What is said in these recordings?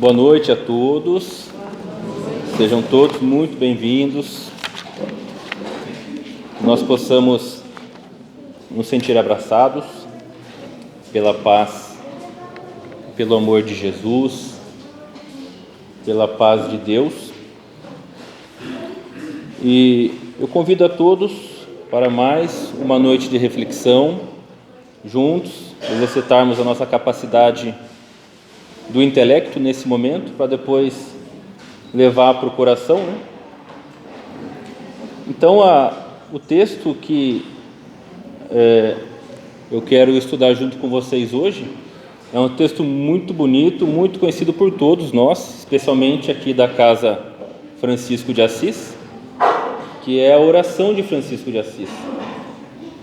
Boa noite a todos, sejam todos muito bem-vindos, que nós possamos nos sentir abraçados pela paz, pelo amor de Jesus, pela paz de Deus. E eu convido a todos para mais uma noite de reflexão, juntos, exercitarmos a nossa capacidade do intelecto nesse momento, para depois levar para o coração, né? Então, o texto que eu quero estudar junto com vocês hoje é um texto muito bonito, muito conhecido por todos nós, especialmente aqui da Casa Francisco de Assis, que é a oração de Francisco de Assis.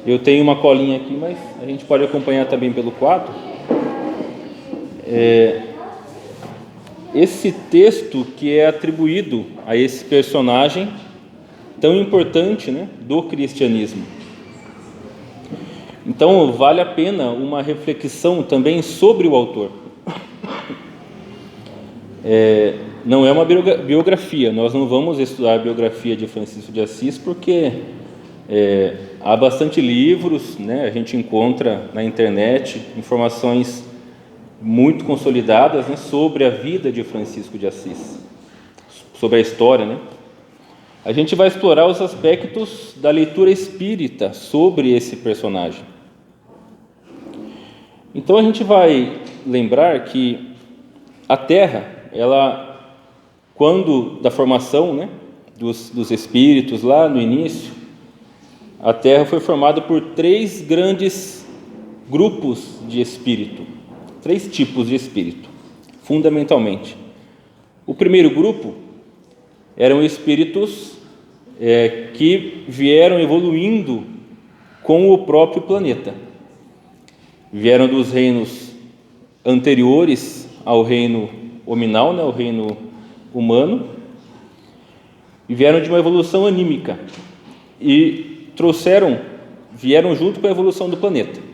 Eu tenho uma colinha aqui, mas a gente pode acompanhar também pelo quadro. Esse texto que é atribuído a esse personagem tão importante, né, do cristianismo. Então, vale a pena uma reflexão também sobre o autor. Não é uma biografia, nós não vamos estudar a biografia de Francisco de Assis, porque há bastante livros, né, a gente encontra na internet informações muito consolidadas, né, sobre a vida de Francisco de Assis, sobre a história, né? A gente vai explorar os aspectos da leitura espírita sobre esse personagem. Então a gente vai lembrar que a Terra, ela, quando da formação, né, dos espíritos lá no início, a Terra foi formada por três grandes grupos de espírito. Três tipos de espírito, fundamentalmente. O primeiro grupo eram espíritos que vieram evoluindo com o próprio planeta. Vieram dos reinos anteriores ao reino hominal, né, ao reino humano, e vieram de uma evolução anímica e vieram junto com a evolução do planeta.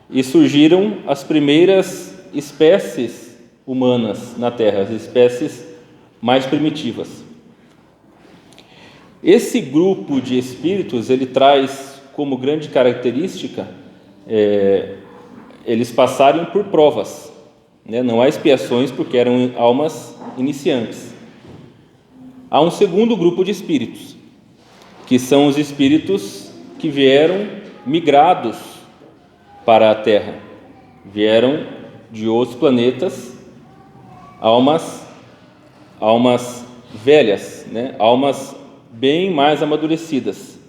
E surgiram as primeiras espécies humanas na Terra, as espécies mais primitivas. Esse grupo de espíritos, ele traz como grande característica eles passarem por provas, né? Não há expiações, porque eram almas iniciantes. Há um segundo grupo de espíritos, que são os espíritos que vieram migrados para a Terra, vieram de outros planetas, almas velhas, né? Almas bem mais amadurecidas.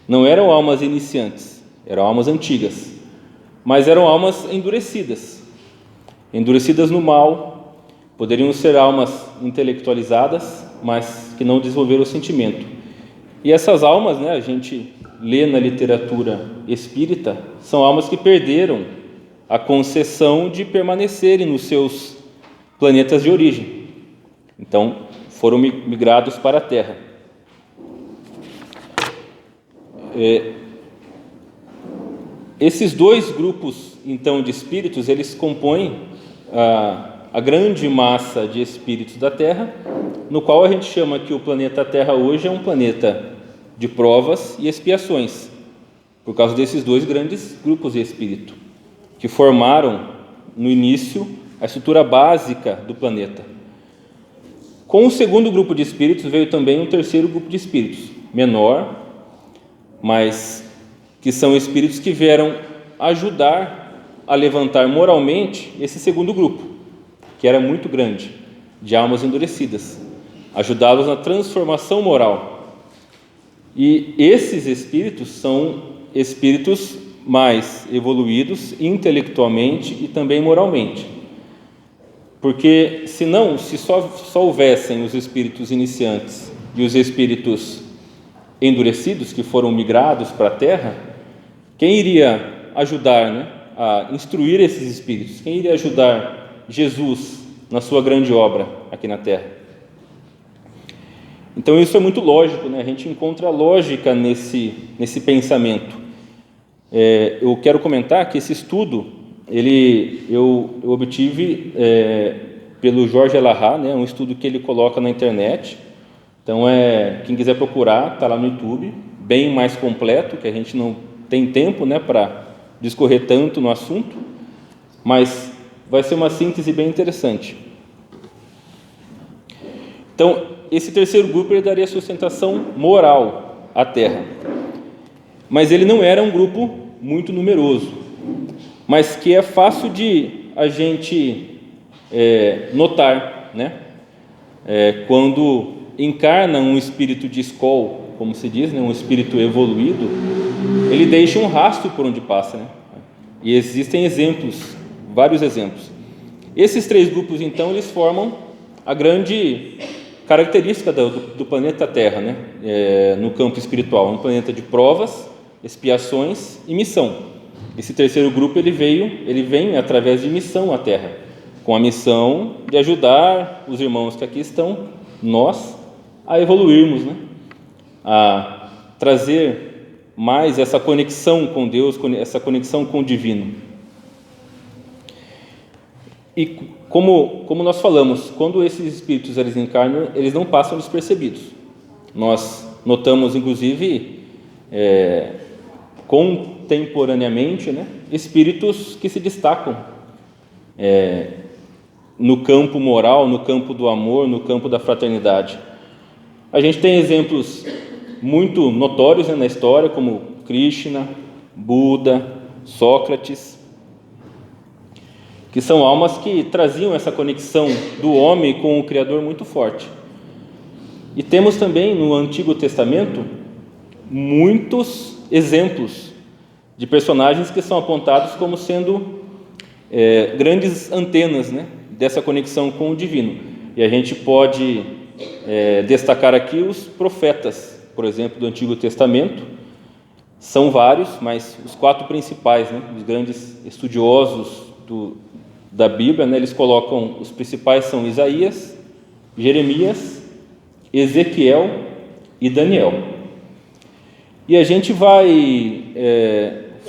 Não eram almas iniciantes, eram almas antigas, mas eram almas endurecidas no mal. Poderiam ser almas intelectualizadas, mas que não desenvolveram o sentimento. E essas almas, né, a gente lê na literatura espírita, são almas que perderam a concessão de permanecerem nos seus planetas de origem. Então, foram migrados para a Terra. Esses dois grupos, então, de espíritos, eles compõem a grande massa de espíritos da Terra, no qual a gente chama que o planeta Terra hoje é um planeta de provas e expiações, por causa desses dois grandes grupos de espírito, que formaram, no início, a estrutura básica do planeta. Com o segundo grupo de espíritos veio também um terceiro grupo de espíritos, menor, mas que são espíritos que vieram ajudar a levantar moralmente esse segundo grupo, que era muito grande, de almas endurecidas, ajudá-los na transformação moral. E esses espíritos são espíritos mais evoluídos intelectualmente e também moralmente. Porque se só houvessem os espíritos iniciantes e os espíritos endurecidos que foram migrados para a Terra, quem iria ajudar, né, a instruir esses espíritos? Quem iria ajudar Jesus na sua grande obra aqui na Terra? Então isso é muito lógico, né? A gente encontra lógica nesse pensamento. Eu quero comentar que esse estudo eu obtive pelo Jorge Elahá, né? Um estudo que ele coloca na internet. Então, quem quiser procurar, está lá no YouTube, bem mais completo, que a gente não tem tempo, né, para discorrer tanto no assunto, mas vai ser uma síntese bem interessante. Então, esse terceiro grupo ele daria sustentação moral à terra, mas ele não era um grupo muito numeroso, mas que é fácil de a gente notar, né? Quando encarna um espírito de escol, como se diz, né? Um espírito evoluído, ele deixa um rastro por onde passa, né? E existem exemplos, vários exemplos. Esses três grupos, então, eles formam a grande característica do planeta Terra, né? No campo espiritual, um planeta de provas, expiações e missão. Esse terceiro grupo ele vem através de missão à Terra, com a missão de ajudar os irmãos que aqui estão, nós, a evoluirmos, né? A trazer mais essa conexão com Deus, essa conexão com o divino. E como nós falamos, quando esses espíritos eles encarnam, eles não passam despercebidos. Nós notamos, inclusive, contemporaneamente, né, espíritos que se destacam no campo moral, no campo do amor, no campo da fraternidade. A gente tem exemplos muito notórios, né, na história, como Krishna, Buda, Sócrates, que são almas que traziam essa conexão do homem com o Criador muito forte. E temos também no Antigo Testamento muitos exemplos de personagens que são apontados como sendo grandes antenas, né, dessa conexão com o divino. E a gente pode destacar aqui os profetas, por exemplo, do Antigo Testamento. São vários, mas os 4 principais, né, os grandes estudiosos da Bíblia, né, eles colocam, os principais são Isaías, Jeremias, Ezequiel e Daniel. E a gente vai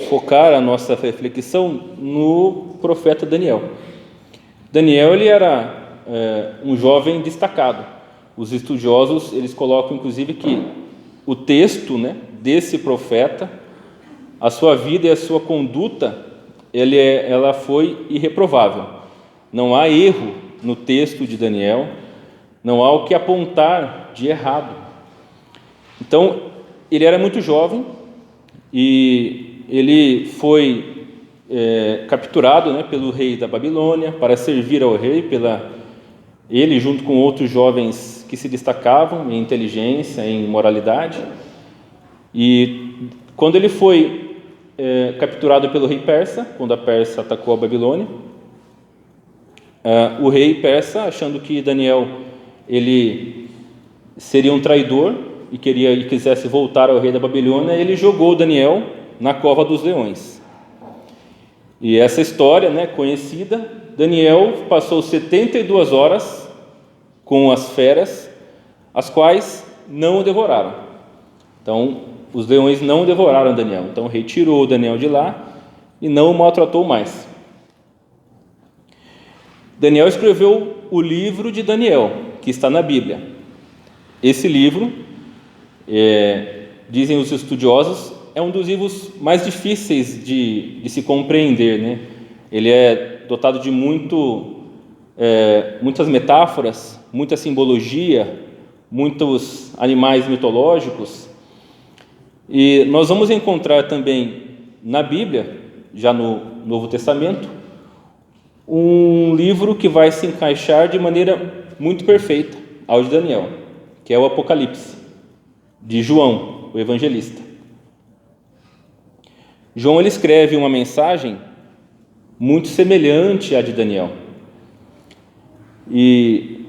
focar a nossa reflexão no profeta Daniel. Daniel ele era um jovem destacado. Os estudiosos eles colocam inclusive que o texto, né, desse profeta, a sua vida e a sua conduta, ela foi irreprovável. Não há erro no texto de Daniel, não há o que apontar de errado. Então, ele era muito jovem e ele foi capturado, né, pelo rei da Babilônia para servir ao rei, ele junto com outros jovens que se destacavam em inteligência, em moralidade. E quando ele foi capturado pelo rei persa, quando a Pérsia atacou a Babilônia, o rei persa, achando que Daniel ele seria um traidor e quisesse voltar ao rei da Babilônia, ele jogou Daniel na cova dos leões. E essa história, né, conhecida, Daniel passou 72 horas com as feras, as quais não o devoraram. Então, os leões não devoraram Daniel. Então, retirou Daniel de lá e não o maltratou mais. Daniel escreveu o livro de Daniel, que está na Bíblia. Esse livro, dizem os estudiosos, é um dos livros mais difíceis de se compreender, né? Ele é dotado de muitas metáforas, muita simbologia, muitos animais mitológicos. E nós vamos encontrar também na Bíblia, já no Novo Testamento, um livro que vai se encaixar de maneira muito perfeita ao de Daniel, que é o Apocalipse, de João, o evangelista. João ele escreve uma mensagem muito semelhante à de Daniel. E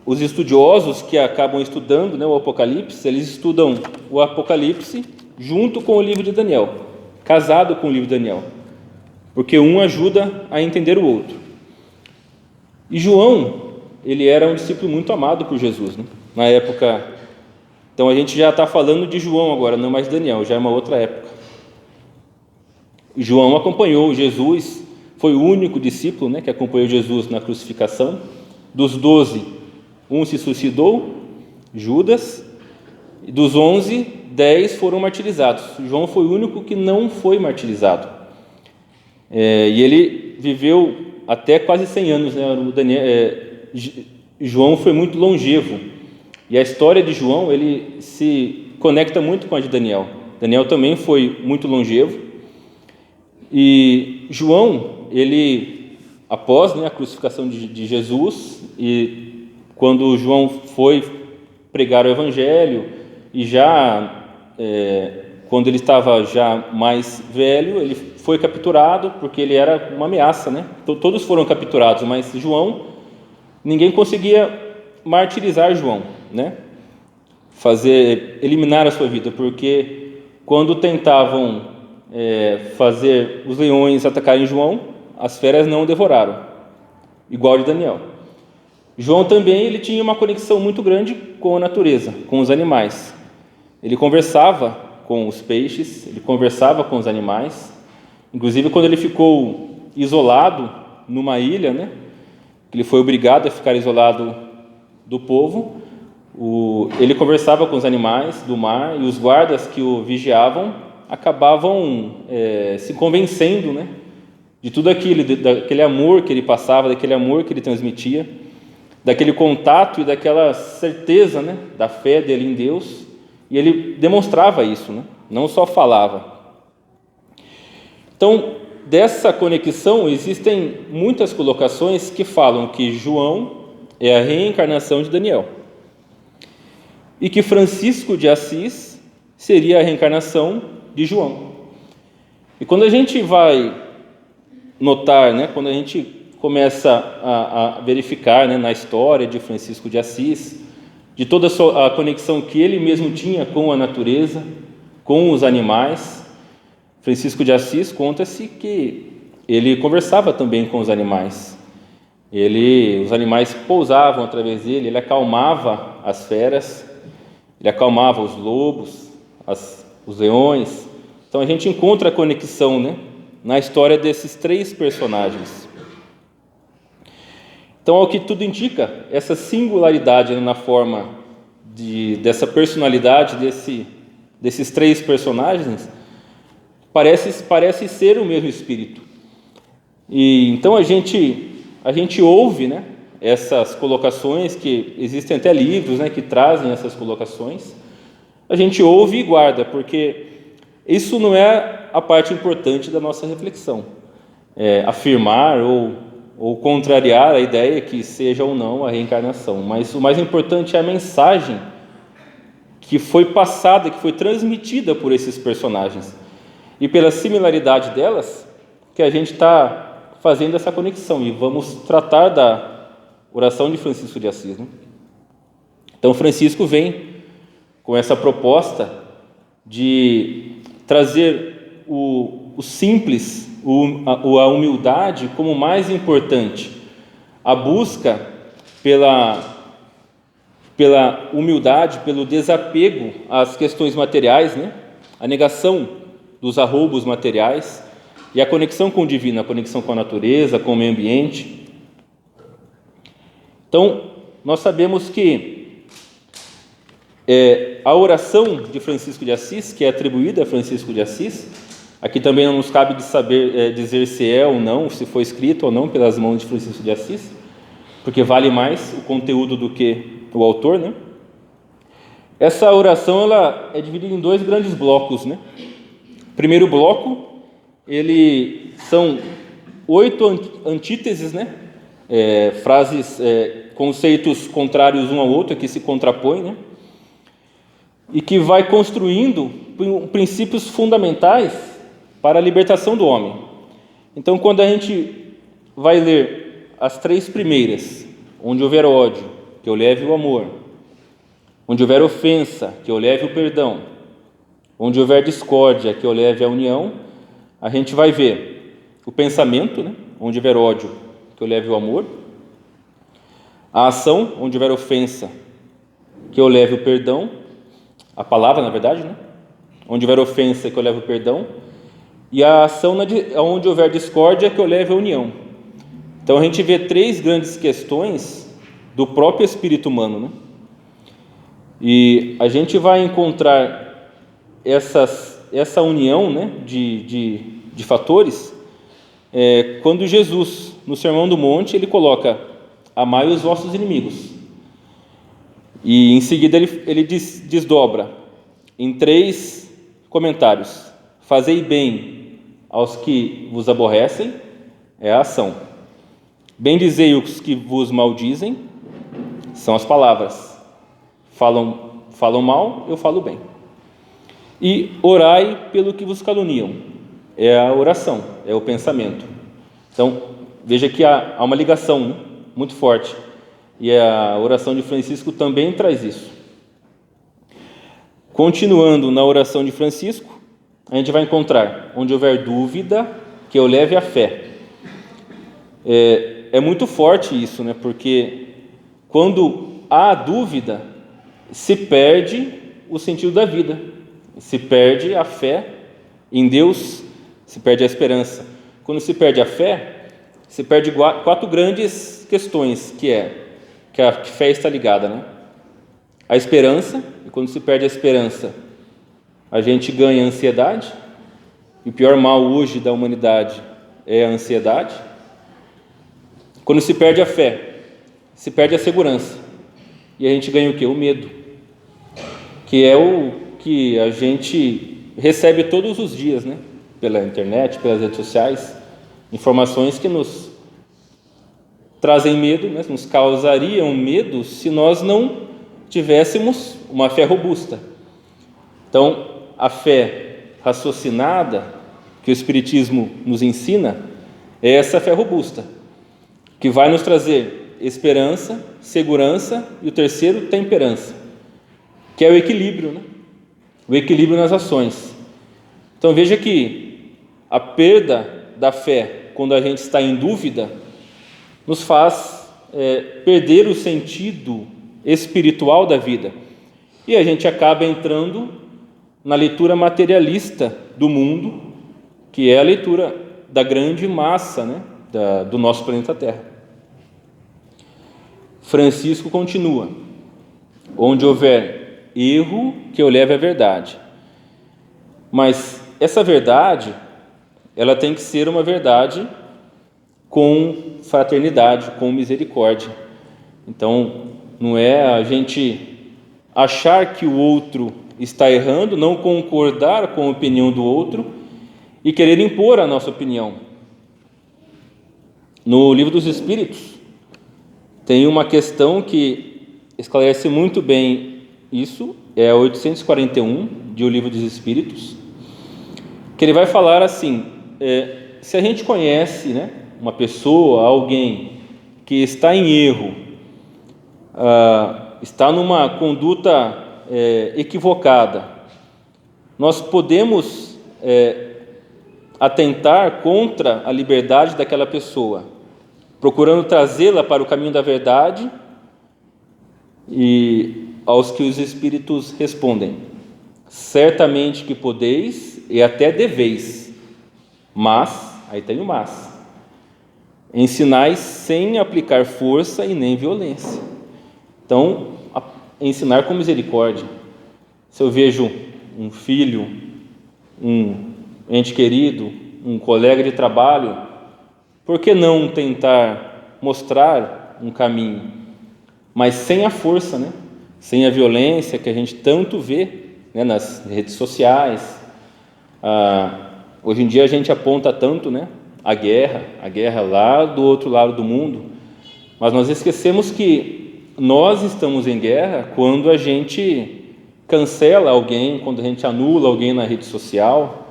os estudiosos que acabam estudando, né, o Apocalipse, eles estudam o Apocalipse junto com o livro de Daniel, casado com o livro de Daniel, porque um ajuda a entender o outro. E João, ele era um discípulo muito amado por Jesus, né? Na época. Então a gente já está falando de João agora, não mais Daniel, já é uma outra época. João acompanhou Jesus, foi o único discípulo, né, que acompanhou Jesus na crucificação. Dos 12, um se suicidou, Judas, e dos 11, 10 foram martirizados. João foi o único que não foi martirizado. E ele viveu até quase 100 anos, né? João foi muito longevo. E a história de João, ele se conecta muito com a de Daniel. Daniel também foi muito longevo. E João, ele, após, né, a crucificação de Jesus, e quando João foi pregar o Evangelho, e já, quando ele estava já mais velho, ele foi capturado, porque ele era uma ameaça, né? Todos foram capturados, mas João, ninguém conseguia martirizar João, né? Eliminar a sua vida, porque quando tentavam fazer os leões atacarem João, as feras não o devoraram, igual de Daniel. João também, ele tinha uma conexão muito grande com a natureza, com os animais. Ele conversava com os peixes, ele conversava com os animais. Inclusive, quando ele ficou isolado numa ilha, né, ele foi obrigado a ficar isolado do povo, ele conversava com os animais do mar, e os guardas que o vigiavam acabavam se convencendo, né, de tudo aquilo, daquele amor que ele passava, daquele amor que ele transmitia, daquele contato e daquela certeza, né, da fé dele em Deus, e ele demonstrava isso, né, não só falava. Então, dessa conexão, existem muitas colocações que falam que João é a reencarnação de Daniel e que Francisco de Assis seria a reencarnação de João. E quando a gente vai notar, né, quando a gente começa a verificar, né, na história de Francisco de Assis, de toda a conexão que ele mesmo tinha com a natureza, com os animais, Francisco de Assis conta-se que ele conversava também com os animais. Os animais pousavam através dele, ele acalmava as feras, ele acalmava os lobos, os leões. Então a gente encontra a conexão, né, na história desses três personagens. Então, ao que tudo indica, essa singularidade, né, na forma dessa personalidade desses três personagens parece ser o mesmo espírito. E então a gente ouve, né, essas colocações, que existem até livros, né, que trazem essas colocações. A gente ouve e guarda, porque isso não é a parte importante da nossa reflexão. Afirmar ou contrariar a ideia que seja ou não a reencarnação, mas o mais importante é a mensagem que foi passada, que foi transmitida por esses personagens. E pela similaridade delas, que a gente está fazendo essa conexão, e vamos tratar da oração de Francisco de Assis, né? Então, Francisco vem com essa proposta de trazer o simples, a humildade como mais importante, a busca pela humildade, pelo desapego às questões materiais, né? A negação dos arroubos materiais e a conexão com o divino, a conexão com a natureza, com o meio ambiente. Então, nós sabemos que a oração de Francisco de Assis, que é atribuída a Francisco de Assis, aqui também não nos cabe de saber dizer se é ou não, se foi escrito ou não pelas mãos de Francisco de Assis, porque vale mais o conteúdo do que o autor, né? Essa oração, ela é dividida em dois grandes blocos, né? O primeiro bloco, são 8 antíteses, né? Frases, conceitos contrários um ao outro, que se contrapõem, né? E que vai construindo princípios fundamentais para a libertação do homem. Então, quando a gente vai ler as 3 primeiras, onde houver ódio, que eu leve o amor; onde houver ofensa, que eu leve o perdão; onde houver discórdia, que eu leve a união, a gente vai ver o pensamento, né? Onde houver ódio, que eu leve o amor; a ação, onde houver ofensa, que eu leve o perdão; a palavra, na verdade, né? Onde houver ofensa, que eu leve o perdão; e a ação onde houver discórdia que o leve à união. Então a gente vê 3 grandes questões do próprio espírito humano, né? E a gente vai encontrar essa união, né, de fatores quando Jesus, no Sermão do Monte, ele coloca: amai os vossos inimigos. E em seguida ele desdobra em 3 comentários: fazei bem aos que vos aborrecem, é a ação; bendizei os que vos maldizem, são as palavras. Falam mal, eu falo bem. E orai pelo que vos caluniam, é a oração, é o pensamento. Então, veja que há uma ligação muito forte, e a oração de Francisco também traz isso. Continuando na oração de Francisco, a gente vai encontrar: onde houver dúvida, que eu leve a fé. É muito forte isso, né? Porque quando há dúvida, se perde o sentido da vida, se perde a fé em Deus, se perde a esperança. Quando se perde a fé, se perde 4 grandes questões, que a fé está ligada, né? A esperança, e quando se perde a esperança, a gente ganha a ansiedade, e o pior mal hoje da humanidade é a ansiedade. Quando se perde a fé, se perde a segurança, e a gente ganha o quê? O medo, que é o que a gente recebe todos os dias, né? Pela internet, pelas redes sociais, informações que nos trazem medo, né? Nos causariam medo se nós não tivéssemos uma fé robusta. Então, a fé raciocinada que o Espiritismo nos ensina é essa fé robusta, que vai nos trazer esperança, segurança e o terceiro, temperança, que é o equilíbrio, né? O equilíbrio nas ações. Então veja que a perda da fé, quando a gente está em dúvida, nos faz perder o sentido espiritual da vida, e a gente acaba entrando na leitura materialista do mundo, que é a leitura da grande massa, né, do nosso planeta Terra. Francisco continua: onde houver erro, que eu leve à verdade. Mas essa verdade, ela tem que ser uma verdade com fraternidade, com misericórdia. Então, não é a gente achar que o outro está errando, não concordar com a opinião do outro e querer impor a nossa opinião. No Livro dos Espíritos, tem uma questão que esclarece muito bem isso, é a 841 de O Livro dos Espíritos, que ele vai falar assim: se a gente conhece, né, uma pessoa, alguém que está em erro, está numa conduta equivocada, nós podemos atentar contra a liberdade daquela pessoa, procurando trazê-la para o caminho da verdade, e aos que os Espíritos respondem: certamente que podeis e até deveis, mas, aí tem o mas, ensinais sem aplicar força e nem violência. Então, ensinar com misericórdia. Se eu vejo um filho, um ente querido, um colega de trabalho, por que não tentar mostrar um caminho, mas sem a força, né? Sem a violência que a gente tanto vê, né, nas redes sociais. Hoje em dia a gente aponta tanto, né, a guerra lá do outro lado do mundo, mas nós esquecemos que nós estamos em guerra quando a gente cancela alguém, quando a gente anula alguém na rede social,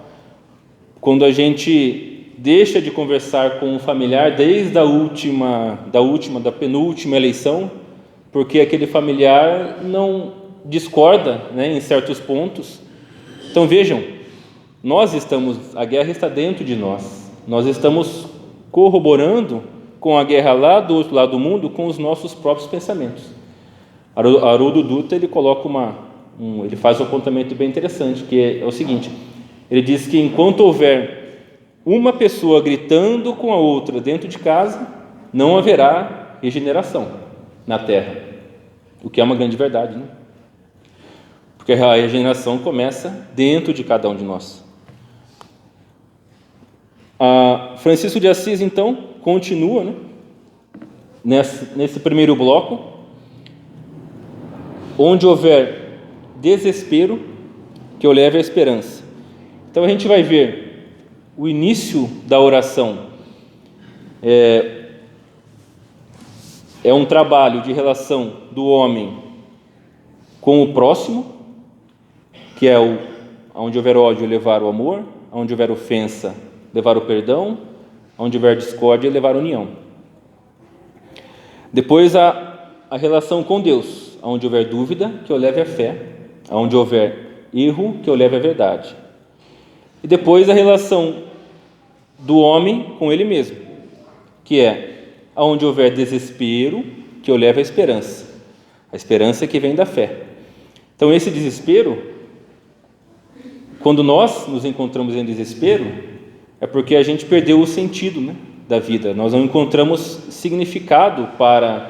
quando a gente deixa de conversar com um familiar desde da penúltima eleição, porque aquele familiar não discorda, né, em certos pontos. Então vejam, a guerra está dentro de nós estamos corroborando com a guerra lá do outro lado do mundo com os nossos próprios pensamentos. Haroldo Dutra, ele coloca ele faz um apontamento bem interessante, que é o seguinte: ele diz que enquanto houver uma pessoa gritando com a outra dentro de casa, não haverá regeneração na terra, o que é uma grande verdade, né? Porque a regeneração começa dentro de cada um de nós. Francisco de Assis, então, continua, né, nesse primeiro bloco: onde houver desespero, que eu leve a esperança. Então a gente vai ver o início da oração é um trabalho de relação do homem com o próximo, que é onde houver ódio, levar o amor, onde houver ofensa, levar o perdão, onde houver discórdia, levar a união. Depois a relação com Deus, onde houver dúvida, que eu leve a fé, onde houver erro, que eu leve a verdade. E depois a relação do homem com ele mesmo, que é onde houver desespero, que eu leve a esperança que vem da fé. Então esse desespero, quando nós nos encontramos em desespero, é porque a gente perdeu o sentido, né, da vida. Nós não encontramos significado para,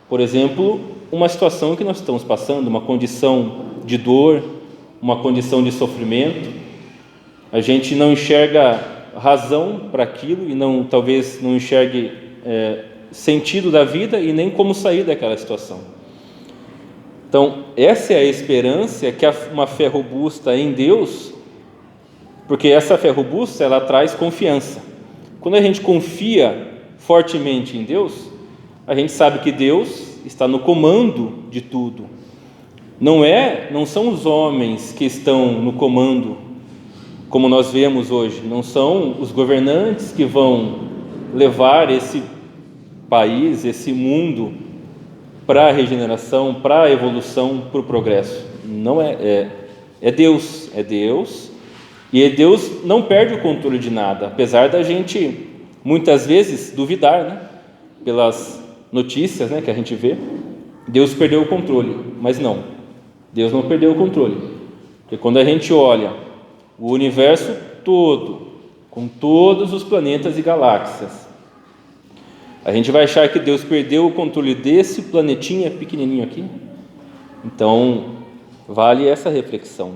por exemplo, uma situação que nós estamos passando, uma condição de dor, uma condição de sofrimento. A gente não enxerga razão para aquilo e talvez não enxergue sentido da vida e nem como sair daquela situação. Então, essa é a esperança, que é uma fé robusta em Deus, porque essa fé robusta, ela traz confiança. Quando a gente confia fortemente em Deus, a gente sabe que Deus está no comando de tudo. Não são os homens que estão no comando, como nós vemos hoje, não são os governantes que vão levar esse país, esse mundo para a regeneração, para a evolução, para o progresso. Não é Deus, e Deus não perde o controle de nada, apesar da gente muitas vezes duvidar, né, pelas notícias, né, que a gente vê. Deus perdeu o controle, mas não, Deus não perdeu o controle, porque quando a gente olha o universo todo, com todos os planetas e galáxias, a gente vai achar que Deus perdeu o controle desse planetinha pequenininho aqui? Então, vale essa reflexão.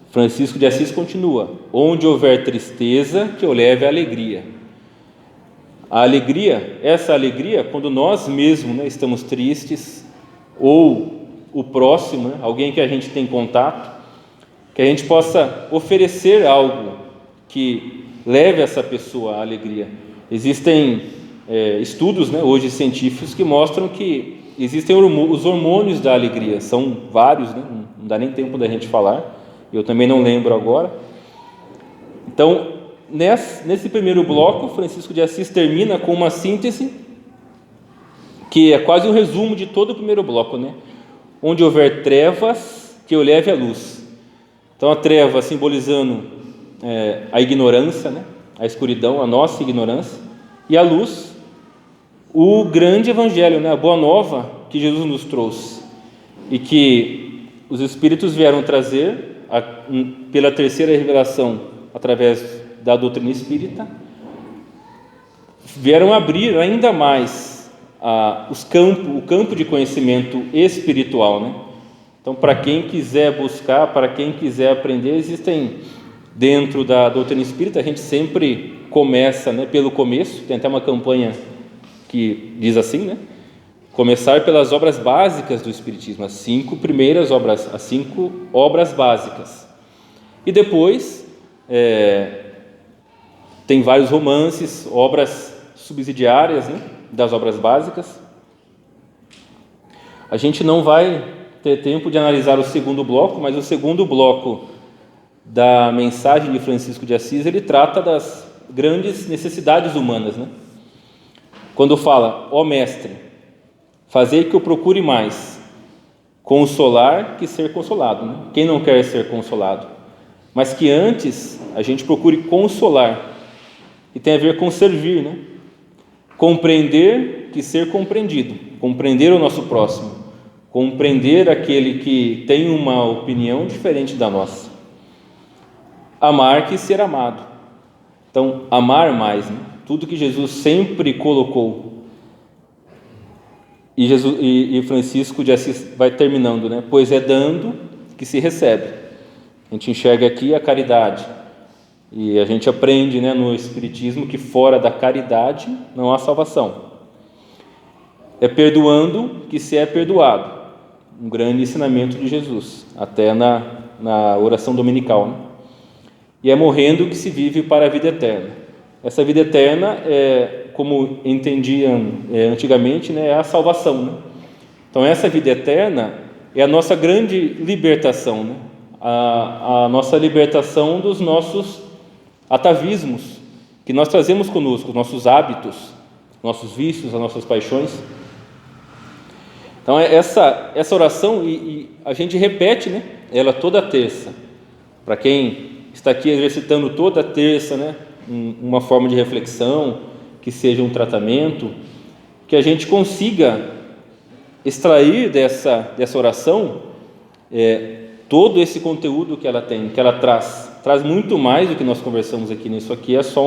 Francisco de Assis continua: onde houver tristeza, que eu leve a alegria. A alegria, essa alegria, quando nós mesmos, né, estamos tristes, ou o próximo, né, alguém que a gente tem contato, que a gente possa oferecer algo que leve essa pessoa à alegria. Existem estudos, né, hoje científicos, que mostram que existem os hormônios da alegria, são vários, né, não dá nem tempo da gente falar, eu também não lembro agora. Então, nesse primeiro bloco, Francisco de Assis termina com uma síntese, que é quase um resumo de todo o primeiro bloco, né? Onde houver trevas, que eu leve a luz. Então, a treva simbolizando a ignorância, né, a escuridão, a nossa ignorância, e a luz, o grande evangelho, né, a boa nova que Jesus nos trouxe e que os Espíritos vieram trazer pela terceira revelação, através da doutrina espírita, vieram abrir ainda mais o campo de conhecimento espiritual, né? Então, para quem quiser buscar, para quem quiser aprender, existem dentro da doutrina espírita, a gente sempre começa, né, pelo começo. Tem até uma campanha que diz assim, né? Começar pelas obras básicas do Espiritismo, as 5 obras básicas. E depois tem vários romances, obras subsidiárias, né, das obras básicas. A gente não vai ter tempo de analisar o segundo bloco, mas o segundo bloco da mensagem de Francisco de Assis, ele trata das grandes necessidades humanas, né? Quando fala: ó Mestre, fazei que eu procure mais consolar que ser consolado, né? Quem não quer ser consolado? Mas que antes a gente procure consolar, e tem a ver com servir, né? Compreender que ser compreendido, compreender o nosso próximo, compreender aquele que tem uma opinião diferente da nossa. Amar que ser amado. Então, amar mais, né? Tudo que Jesus sempre colocou. E Francisco de Assis vai terminando, né? Pois é dando que se recebe. A gente enxerga aqui a caridade. E a gente aprende, né, no Espiritismo que fora da caridade não há salvação. É perdoando que se é perdoado. Um grande ensinamento de Jesus, até na oração dominical, né? E é morrendo que se vive para a vida eterna. Essa vida eterna, como entendiam antigamente, né, é a salvação, né? Então, essa vida eterna é a nossa grande libertação, né? A nossa libertação dos nossos atavismos, que nós trazemos conosco, os nossos hábitos, nossos vícios, as nossas paixões. Então, essa oração, e a gente repete, né, ela toda terça. Para quem está aqui exercitando toda terça, né, uma forma de reflexão, que seja um tratamento, que a gente consiga extrair dessa oração todo esse conteúdo que ela tem, que ela traz muito mais do que nós conversamos aqui nisso aqui, é só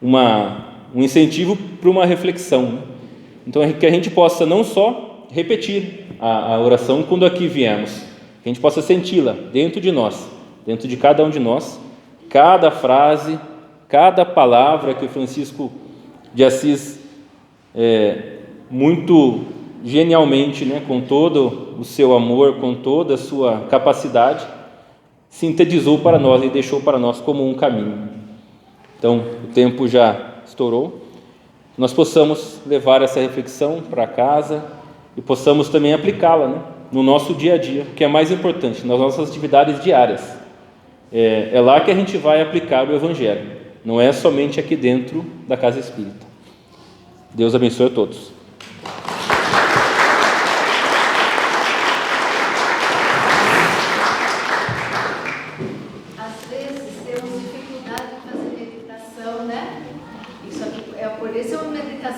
um incentivo para uma reflexão, né? Então, que a gente possa não só repetir a oração quando aqui viemos, que a gente possa senti-la dentro de nós, dentro de cada um de nós, cada frase, cada palavra que o Francisco de Assis, muito genialmente, né, com todo o seu amor, com toda a sua capacidade, sintetizou para nós e deixou para nós como um caminho. Então, o tempo já estourou. Nós possamos levar essa reflexão para casa e possamos também aplicá-la, né, no nosso dia a dia, que é mais importante, nas nossas atividades diárias. É lá que a gente vai aplicar o Evangelho, não é somente aqui dentro da Casa Espírita. Deus abençoe a todos. Às vezes temos dificuldade em fazer meditação, né? Isso aqui, por isso é uma meditação